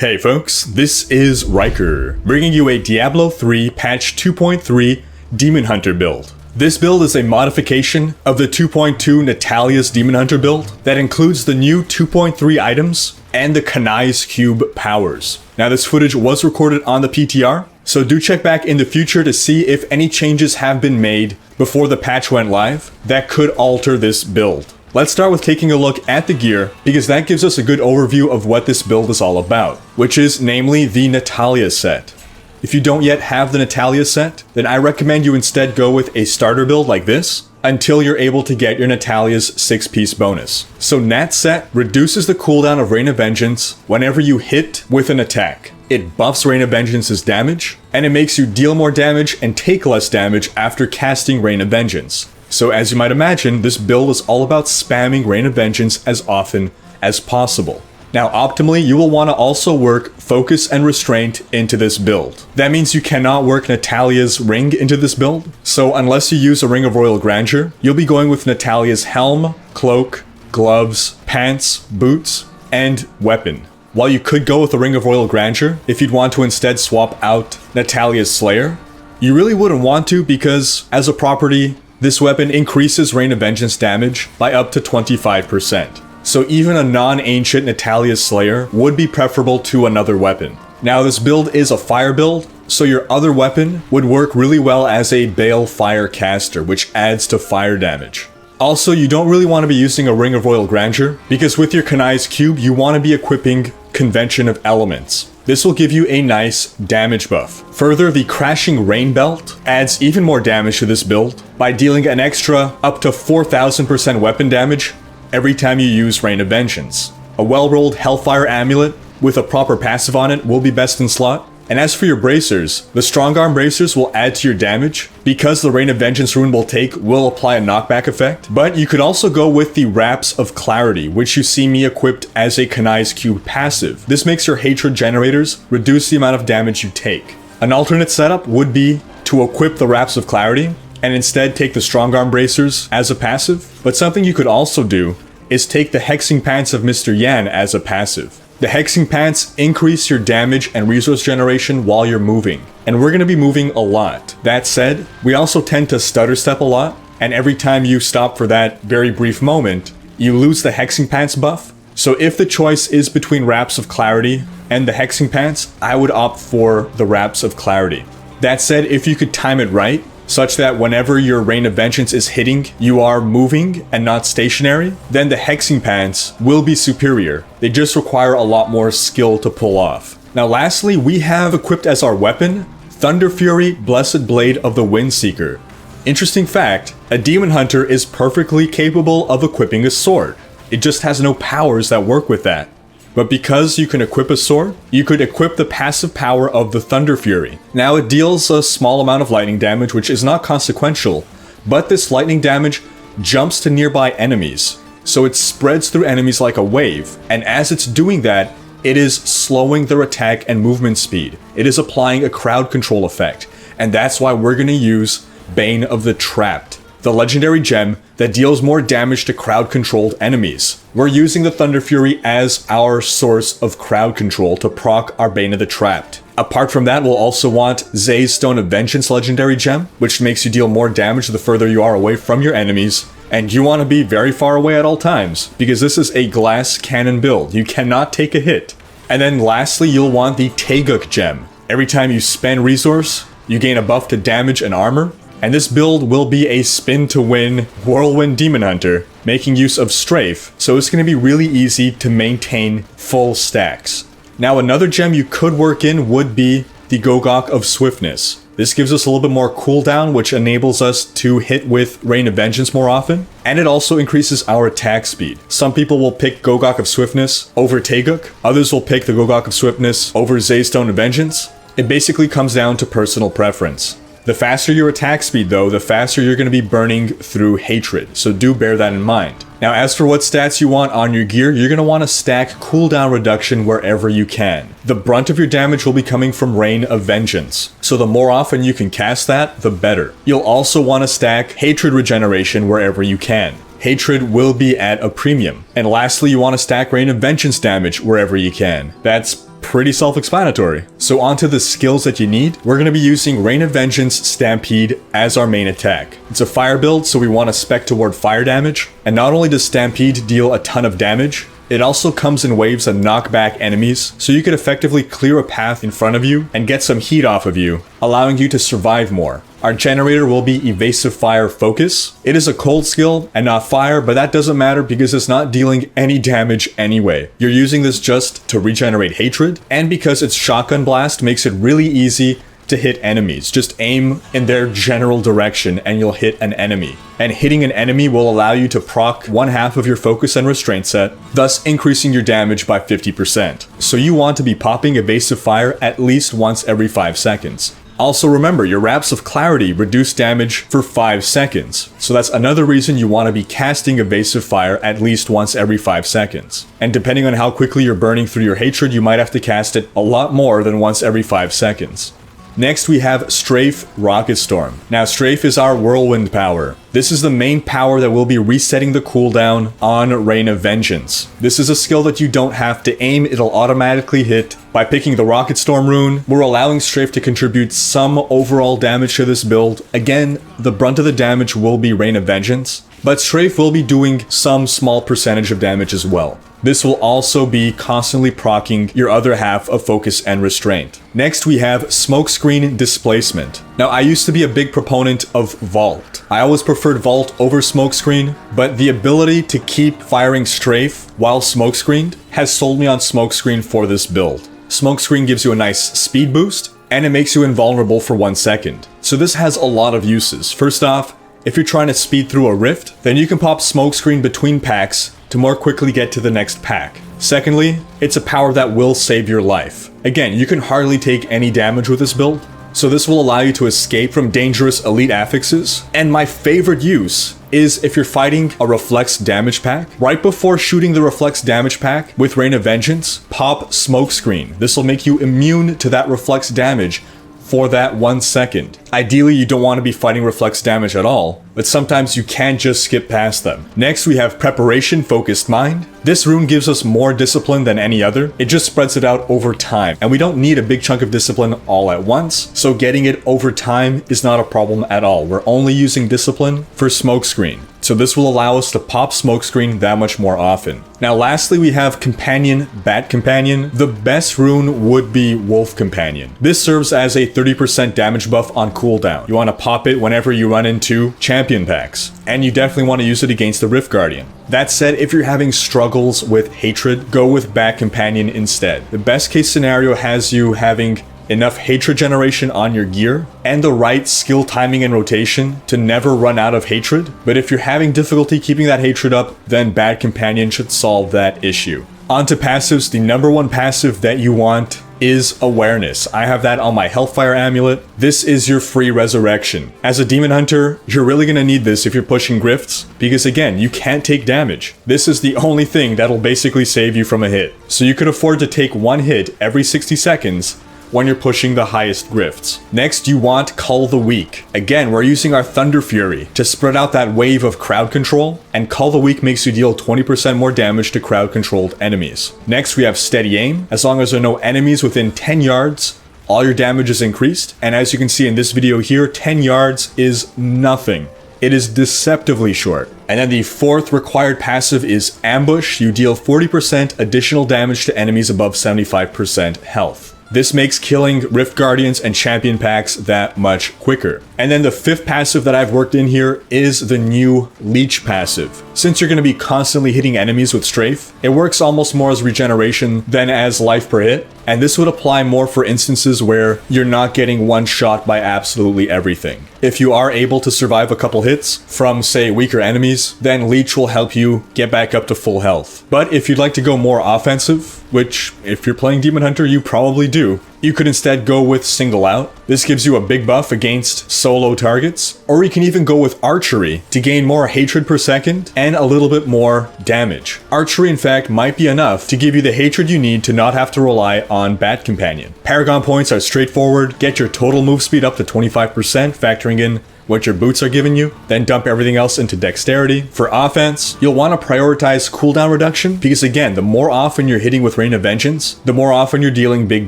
Hey folks, this is Rhykker, bringing you a Diablo 3 patch 2.3 Demon Hunter build. This build is a modification of the 2.2 Natalya's Demon Hunter build that includes the new 2.3 items and the Kanai's cube powers. Now this footage was recorded on the PTR, so do check back in the future to see if any changes have been made before the patch went live that could alter this build. Let's start with taking a look at the gear, because that gives us a good overview of what this build is all about, which is namely the Natalya set. If you don't yet have the Natalya set, then I recommend you instead go with a starter build like this, until you're able to get your Natalya's 6-piece bonus. So Nat set reduces the cooldown of Rain of Vengeance whenever you hit with an attack. It buffs Rain of Vengeance's damage, and it makes you deal more damage and take less damage after casting Rain of Vengeance. So as you might imagine, this build is all about spamming Rain of Vengeance as often as possible. Now optimally, you will want to also work Focus and Restraint into this build. That means you cannot work Natalya's Ring into this build, so unless you use a Ring of Royal Grandeur, you'll be going with Natalya's Helm, Cloak, Gloves, Pants, Boots, and Weapon. While you could go with a Ring of Royal Grandeur, if you'd want to instead swap out Natalya's Slayer, you really wouldn't want to, because as a property, this weapon increases Rain of Vengeance damage by up to 25%. So even a non-ancient Natalya's Slayer would be preferable to another weapon. Now this build is a fire build, so your other weapon would work really well as a Bale Fire Caster, which adds to fire damage. Also, you don't really want to be using a Ring of Royal Grandeur, because with your Kanai's Cube, you want to be equipping Convention of Elements. This will give you a nice damage buff. Further, the Crashing Rain Belt adds even more damage to this build by dealing an extra up to 4,000% weapon damage every time you use Rain of Vengeance. A well-rolled Hellfire Amulet with a proper passive on it will be best in slot. And as for your bracers, the Strong Arm bracers will add to your damage because the Rain of Vengeance rune will apply a knockback effect. But you could also go with the Wraps of Clarity, which you see me equipped as a Kanai's Cube passive. This makes your hatred generators reduce the amount of damage you take. An alternate setup would be to equip the Wraps of Clarity and instead take the Strong Arm bracers as a passive. But something you could also do is take the Hexing Pants of Mr. Yan as a passive. The Hexing Pants increase your damage and resource generation while you're moving, and we're going to be moving a lot. That said, we also tend to stutter step a lot, and every time you stop for that very brief moment, you lose the Hexing Pants buff. So if the choice is between Wraps of Clarity and the Hexing Pants, I would opt for the Wraps of Clarity. That said, if you could time it right, such that whenever your Rain of Vengeance is hitting, you are moving and not stationary, then the Hexing Pants will be superior. They just require a lot more skill to pull off. Now lastly, we have equipped as our weapon, Thunder Fury Blessed Blade of the Windseeker. Interesting fact, a Demon Hunter is perfectly capable of equipping a sword. It just has no powers that work with that. But because you can equip a sword, you could equip the passive power of the Thunder Fury. Now it deals a small amount of lightning damage, which is not consequential, but this lightning damage jumps to nearby enemies. So it spreads through enemies like a wave, and as it's doing that, it is slowing their attack and movement speed. It is applying a crowd control effect, and that's why we're going to use Bane of the Trapped, the legendary gem that deals more damage to crowd-controlled enemies. We're using the Thunder Fury as our source of crowd control to proc our Bane of the Trapped. Apart from that, we'll also want Zay's Stone of Vengeance legendary gem, which makes you deal more damage the further you are away from your enemies. And you want to be very far away at all times, because this is a glass cannon build. You cannot take a hit. And then lastly, you'll want the Gogok gem. Every time you spend resource, you gain a buff to damage and armor. And this build will be a spin-to-win Whirlwind Demon Hunter, making use of Strafe, so it's going to be really easy to maintain full stacks. Now another gem you could work in would be the Gogok of Swiftness. This gives us a little bit more cooldown, which enables us to hit with Rain of Vengeance more often, and it also increases our attack speed. Some people will pick Gogok of Swiftness over Gogok, others will pick the Gogok of Swiftness over Zay's Stone of Vengeance. It basically comes down to personal preference. The faster your attack speed though, the faster you're going to be burning through hatred, so do bear that in mind. Now as for what stats you want on your gear, you're going to want to stack cooldown reduction wherever you can. The brunt of your damage will be coming from Rain of Vengeance, so the more often you can cast that, the better. You'll also want to stack hatred regeneration wherever you can. Hatred will be at a premium. And lastly, you want to stack Rain of Vengeance damage wherever you can. That's pretty self-explanatory. So onto the skills that you need. We're going to be using Rain of Vengeance Stampede as our main attack. It's a fire build, so we want to spec toward fire damage. And not only does Stampede deal a ton of damage, it also comes in waves that knock back enemies, so you can effectively clear a path in front of you and get some heat off of you, allowing you to survive more. Our generator will be Evasive Fire Focus. It is a cold skill and not fire, but that doesn't matter because it's not dealing any damage anyway. You're using this just to regenerate hatred, and because its Shotgun Blast makes it really easy to hit enemies. Just aim in their general direction and you'll hit an enemy. And hitting an enemy will allow you to proc 1/2 of your focus and restraint set, thus increasing your damage by 50%. So you want to be popping Evasive Fire at least once every 5 seconds. Also remember, your Wraps of Clarity reduce damage for 5 seconds. So that's another reason you want to be casting Evasive Fire at least once every 5 seconds. And depending on how quickly you're burning through your hatred, you might have to cast it a lot more than once every 5 seconds. Next we have Strafe Rocket Storm. Now Strafe is our whirlwind power. This is the main power that will be resetting the cooldown on Rain of Vengeance. This is a skill that you don't have to aim, it'll automatically hit. By picking the Rocket Storm rune, we're allowing Strafe to contribute some overall damage to this build. Again, the brunt of the damage will be Rain of Vengeance, but Strafe will be doing some small percentage of damage as well. This will also be constantly proccing your other half of focus and restraint. Next we have Smokescreen Displacement. Now I used to be a big proponent of Vault. I always preferred Vault over Smokescreen, but the ability to keep firing Strafe while Smokescreened has sold me on Smokescreen for this build. Smokescreen gives you a nice speed boost, and it makes you invulnerable for 1 second. So this has a lot of uses. First off, if you're trying to speed through a rift, then you can pop Smokescreen between packs to more quickly get to the next pack. Secondly, it's a power that will save your life. Again, you can hardly take any damage with this build, so this will allow you to escape from dangerous elite affixes. And my favorite use is if you're fighting a reflex damage pack. Right before shooting the reflex damage pack with Rain of Vengeance, pop Smokescreen. This will make you immune to that reflex damage for that 1 second. Ideally, you don't want to be fighting reflex damage at all, but sometimes you can just skip past them. Next, we have Preparation Focused Mind. This rune gives us more discipline than any other. It just spreads it out over time, and we don't need a big chunk of discipline all at once, so getting it over time is not a problem at all. We're only using discipline for Smokescreen, so this will allow us to pop Smokescreen that much more often. Now lastly, we have Companion Bat Companion. The best rune would be Wolf Companion. This serves as a 30% damage buff on cooldown. You want to pop it whenever you run into champion packs, and you definitely want to use it against the Rift Guardian. That said, if you're having struggles with hatred, go with Bat Companion instead. The best case scenario has you having enough hatred generation on your gear and the right skill timing and rotation to never run out of hatred. But if you're having difficulty keeping that hatred up, then Bat Companion should solve that issue. On to passives. The number one passive that you want is Awareness. I have that on my Hellfire Amulet. This is your free resurrection. As a Demon Hunter, you're really going to need this if you're pushing grifts, because again, you can't take damage. This is the only thing that'll basically save you from a hit. So you could afford to take 1 hit every 60 seconds when you're pushing the highest grifts. Next, you want Cull the Weak. Again, we're using our Thunder Fury to spread out that wave of crowd control, and Cull the Weak makes you deal 20% more damage to crowd controlled enemies. Next, we have Steady Aim. As long as there are no enemies within 10 yards, all your damage is increased, and as you can see in this video here, 10 yards is nothing. It is deceptively short. And then the fourth required passive is Ambush. You deal 40% additional damage to enemies above 75% health. This makes killing Rift Guardians and Champion packs that much quicker. And then the fifth passive that I've worked in here is the new Leech passive. Since you're going to be constantly hitting enemies with Strafe, it works almost more as regeneration than as life per hit. And this would apply more for instances where you're not getting one shot by absolutely everything. If you are able to survive a couple hits from, say, weaker enemies, then Leech will help you get back up to full health. But if you'd like to go more offensive, which if you're playing Demon Hunter, you probably do, you could instead go with Single Out. This gives you a big buff against solo targets, or you can even go with Archery to gain more hatred per second and a little bit more damage. Archery, in fact, might be enough to give you the hatred you need to not have to rely on Bat Companion. Paragon points are straightforward. Get your total move speed up to 25%, factoring in what your boots are giving you, then dump everything else into dexterity. For offense, you'll want to prioritize cooldown reduction because again, the more often you're hitting with Rain of Vengeance, the more often you're dealing big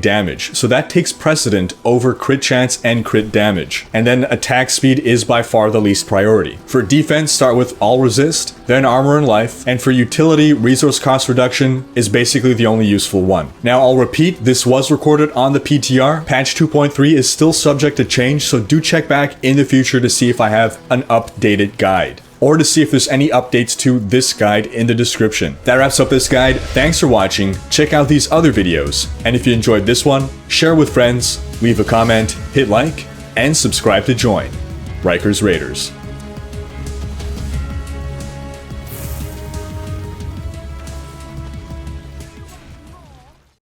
damage. So that takes precedent over crit chance and crit damage. And then attack speed is by far the least priority. For defense, start with all resist, then armor and life, and for utility, resource cost reduction is basically the only useful one. Now I'll repeat, this was recorded on the PTR. Patch 2.3 is still subject to change, so do check back in the future to see if I have an updated guide, or to see if there's any updates to this guide in the description. That wraps up this guide. Thanks for watching. Check out these other videos, and if you enjoyed this one, share with friends, leave a comment, hit like, and subscribe to join Rhykker's Raiders.